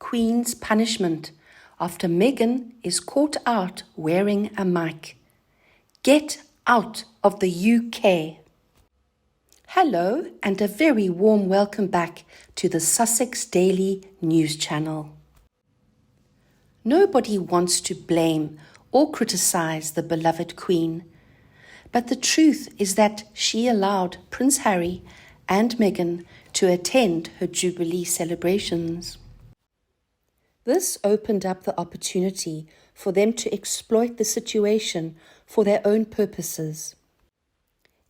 Queen's punishment after Meghan is caught out wearing a mic. Get out of the UK. Hello and a very warm welcome back to the Sussex Daily news channel. Nobody wants to blame or criticize the beloved Queen, but the truth is that she allowed Prince Harry and Meghan to attend her Jubilee celebrations. This opened up the opportunity for them to exploit the situation for their own purposes.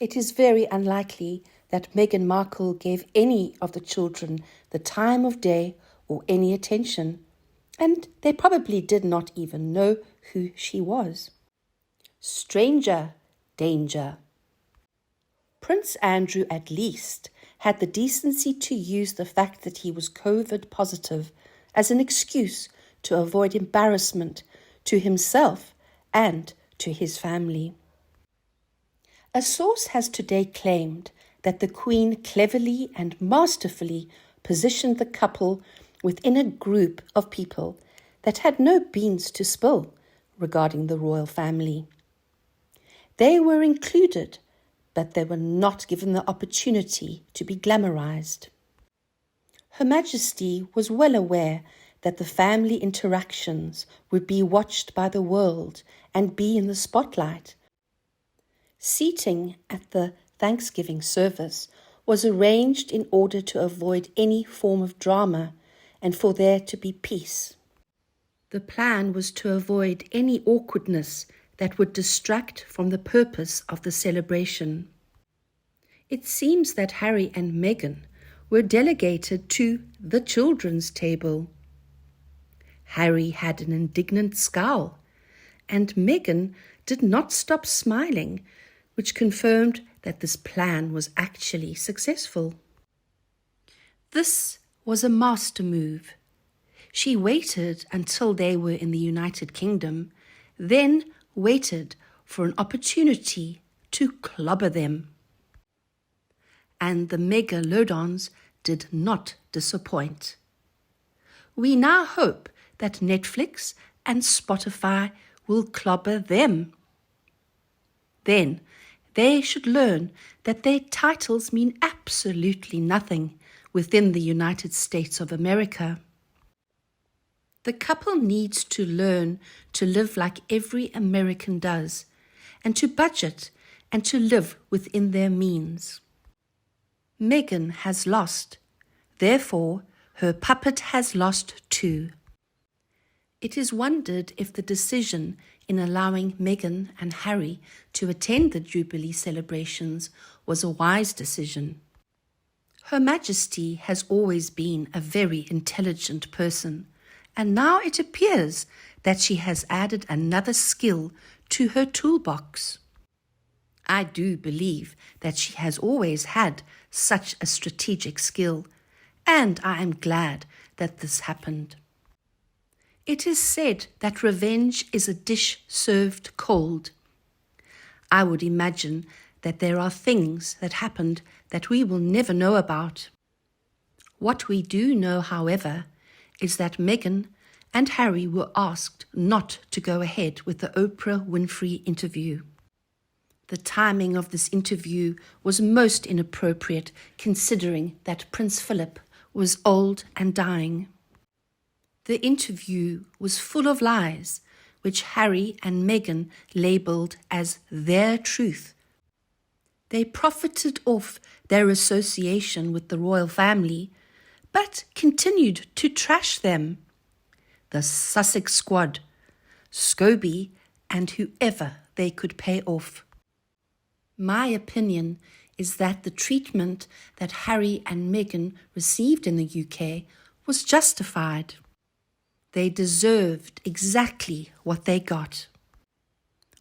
It is very unlikely that Meghan Markle gave any of the children the time of day or any attention, and they probably did not even know who she was. Stranger danger. Prince Andrew at least had the decency to use the fact that he was COVID positive as an excuse to avoid embarrassment to himself and to his family. A source has today claimed that the Queen cleverly and masterfully positioned the couple within a group of people that had no beans to spill regarding the royal family. They were included, but they were not given the opportunity to be glamorized. Her Majesty was well aware that the family interactions would be watched by the world and be in the spotlight. Seating at the Thanksgiving service was arranged in order to avoid any form of drama and for there to be peace. The plan was to avoid any awkwardness that would distract from the purpose of the celebration. It seems that Harry and Meghan were delegated to the children's table. Harry had an indignant scowl, and Meghan did not stop smiling, which confirmed that this plan was actually successful. This was a master move. She waited until they were in the United Kingdom, then waited for an opportunity to clobber them. And the megalodons did not disappoint. We now hope that Netflix and Spotify will clobber them. Then they should learn that their titles mean absolutely nothing within the United States of America. The couple needs to learn to live like every American does, and to budget and to live within their means. Meghan has lost, therefore her puppet has lost too. It is wondered if the decision in allowing Meghan and Harry to attend the Jubilee celebrations was a wise decision. Her Majesty has always been a very intelligent person, and now it appears that she has added another skill to her toolbox. I do believe that she has always had such a strategic skill, and I am glad that this happened. It is said that revenge is a dish served cold. I would imagine that there are things that happened that we will never know about. What we do know, however, is that Meghan and Harry were asked not to go ahead with the Oprah Winfrey interview. The timing of this interview was most inappropriate considering that Prince Philip was old and dying. The interview was full of lies, which Harry and Meghan labelled as their truth. They profited off their association with the royal family, but continued to trash them. The Sussex squad, Scobie, and whoever they could pay off. My opinion is that the treatment that Harry and Meghan received in the UK was justified. They deserved exactly what they got.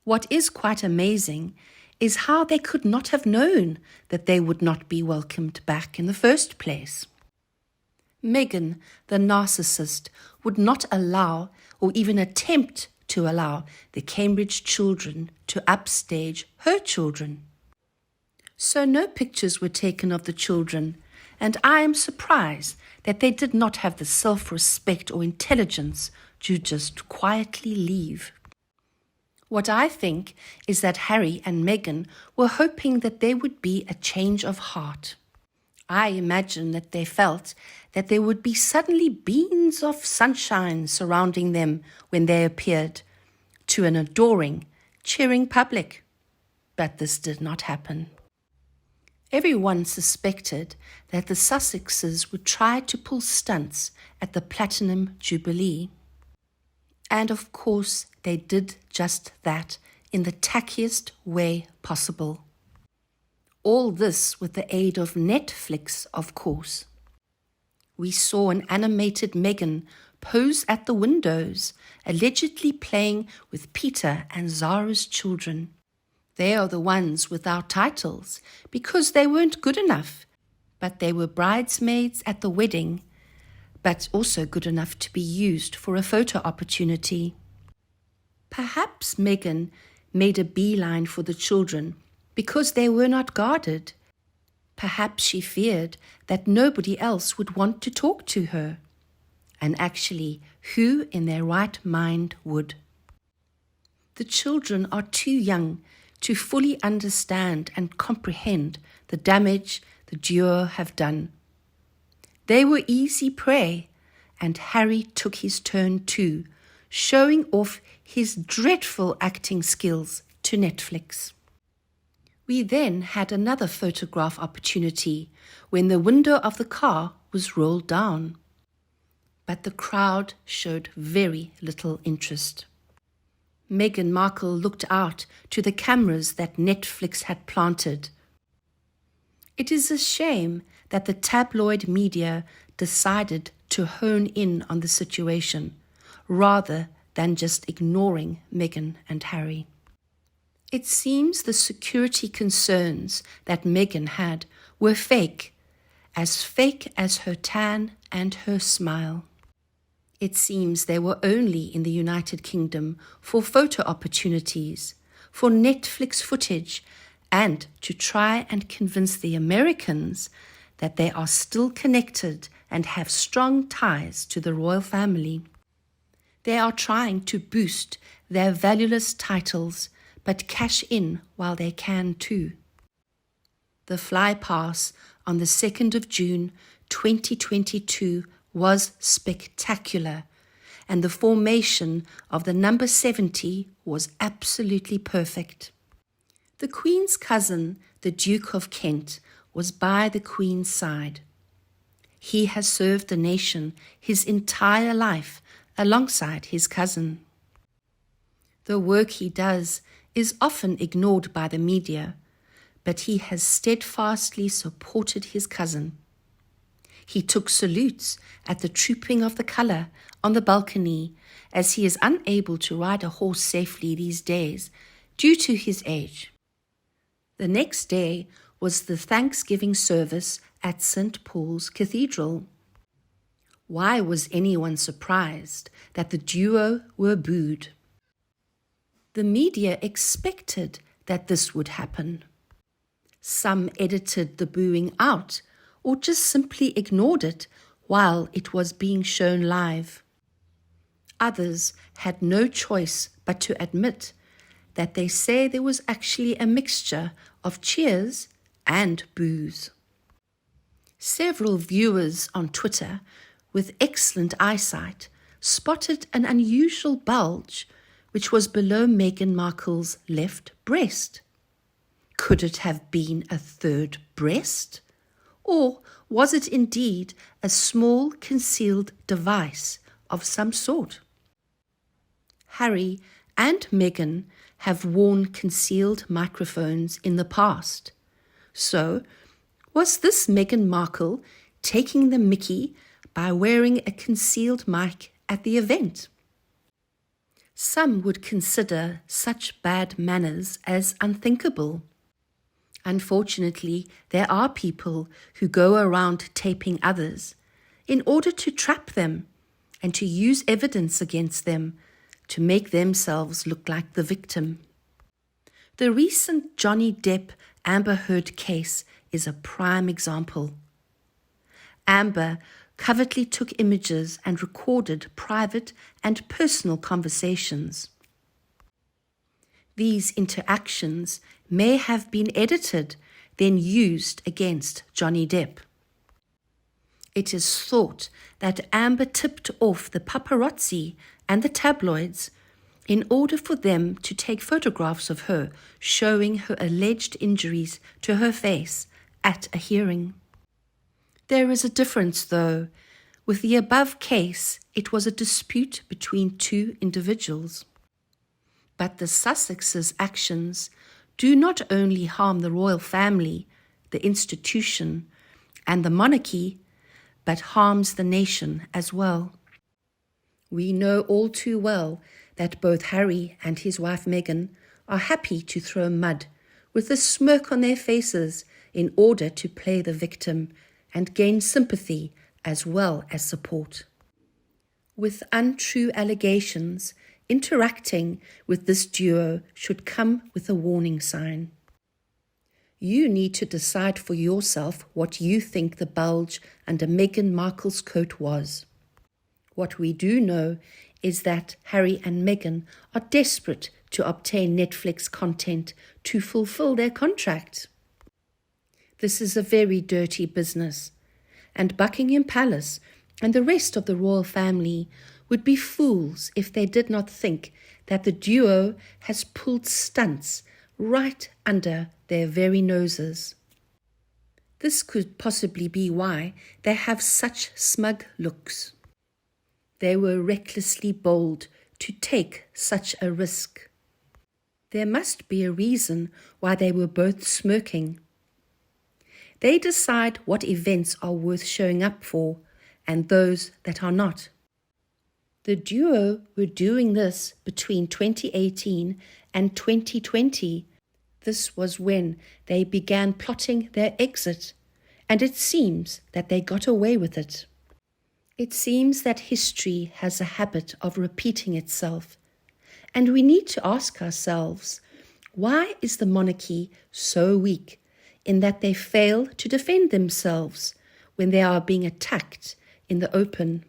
What is quite amazing is how they could not have known that they would not be welcomed back in the first place. Meghan, the narcissist, would not allow or even attempt to allow the Cambridge children to upstage her children. So no pictures were taken of the children, and I am surprised that they did not have the self-respect or intelligence to just quietly leave. What I think is that Harry and Meghan were hoping that there would be a change of heart. I imagine that they felt that there would be suddenly beams of sunshine surrounding them when they appeared to an adoring, cheering public. But this did not happen. Everyone suspected that the Sussexes would try to pull stunts at the Platinum Jubilee. And of course, they did just that in the tackiest way possible. All this with the aid of Netflix, of course. We saw an animated Meghan pose at the windows, allegedly playing with Peter and Zara's children. They are the ones without titles because they weren't good enough, but they were bridesmaids at the wedding, but also good enough to be used for a photo opportunity. Perhaps Meghan made a beeline for the children because they were not guarded. Perhaps she feared that nobody else would want to talk to her. And actually, who in their right mind would? The children are too young to fully understand and comprehend the damage the duo have done. They were easy prey, and Harry took his turn too, showing off his dreadful acting skills to Netflix. We then had another photograph opportunity when the window of the car was rolled down. But the crowd showed very little interest. Meghan Markle looked out to the cameras that Netflix had planted. It is a shame that the tabloid media decided to hone in on the situation rather than just ignoring Meghan and Harry. It seems the security concerns that Meghan had were fake as her tan and her smile. It seems they were only in the United Kingdom for photo opportunities, for Netflix footage, and to try and convince the Americans that they are still connected and have strong ties to the royal family. They are trying to boost their valueless titles, but cash in while they can too. The flypast on the 2nd of June 2022 was spectacular, and the formation of the number 70 was absolutely perfect. The Queen's cousin, the Duke of Kent, was by the Queen's side. He has served the nation his entire life alongside his cousin. The work he does is often ignored by the media, but he has steadfastly supported his cousin. He took salutes at the trooping of the colour on the balcony, as he is unable to ride a horse safely these days due to his age. The next day was the Thanksgiving service at St. Paul's Cathedral. Why was anyone surprised that the duo were booed? The media expected that this would happen. Some edited the booing out or just simply ignored it while it was being shown live. Others had no choice but to admit that they say there was actually a mixture of cheers and boos. Several viewers on Twitter with excellent eyesight spotted an unusual bulge which was below Meghan Markle's left breast. Could it have been a third breast? Or was it indeed a small concealed device of some sort? Harry and Meghan have worn concealed microphones in the past. So, was this Meghan Markle taking the mickey by wearing a concealed mic at the event? Some would consider such bad manners as unthinkable. Unfortunately, there are people who go around taping others in order to trap them and to use evidence against them to make themselves look like the victim. The recent Johnny Depp Amber Heard case is a prime example. Amber covertly took images and recorded private and personal conversations. These interactions may have been edited, then used against Johnny Depp. It is thought that Amber tipped off the paparazzi and the tabloids in order for them to take photographs of her showing her alleged injuries to her face at a hearing. There is a difference, though. With the above case, it was a dispute between two individuals. But the Sussexes' actions do not only harm the royal family, the institution, and the monarchy, but harms the nation as well. We know all too well that both Harry and his wife Meghan are happy to throw mud with a smirk on their faces in order to play the victim and gain sympathy as well as support. With untrue allegations, interacting with this duo should come with a warning sign. You need to decide for yourself what you think the bulge under Meghan Markle's coat was. What we do know is that Harry and Meghan are desperate to obtain Netflix content to fulfill their contract. This is a very dirty business, and Buckingham Palace and the rest of the royal family would be fools if they did not think that the duo has pulled stunts right under their very noses. This could possibly be why they have such smug looks. They were recklessly bold to take such a risk. There must be a reason why they were both smirking. They decide what events are worth showing up for and those that are not. The duo were doing this between 2018 and 2020. This was when they began plotting their exit, and it seems that they got away with it. It seems that history has a habit of repeating itself, and we need to ask ourselves, why is the monarchy so weak in that they fail to defend themselves when they are being attacked in the open?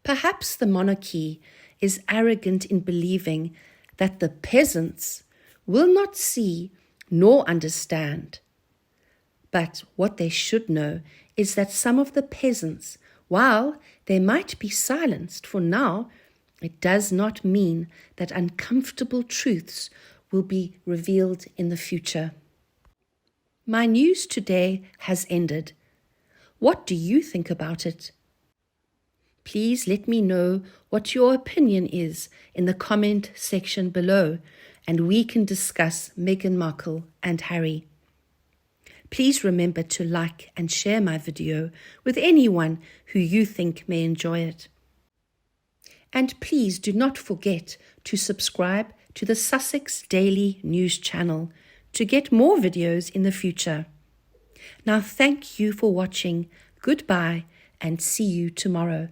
Perhaps the monarchy is arrogant in believing that the peasants will not see nor understand. But what they should know is that some of the peasants, while they might be silenced for now, it does not mean that uncomfortable truths will be revealed in the future. My news today has ended. What do you think about it? Please let me know what your opinion is in the comment section below, and we can discuss Meghan Markle and Harry. Please remember to like and share my video with anyone who you think may enjoy it. And please do not forget to subscribe to the Sussex Daily news channel to get more videos in the future. Now thank you for watching. Goodbye and see you tomorrow.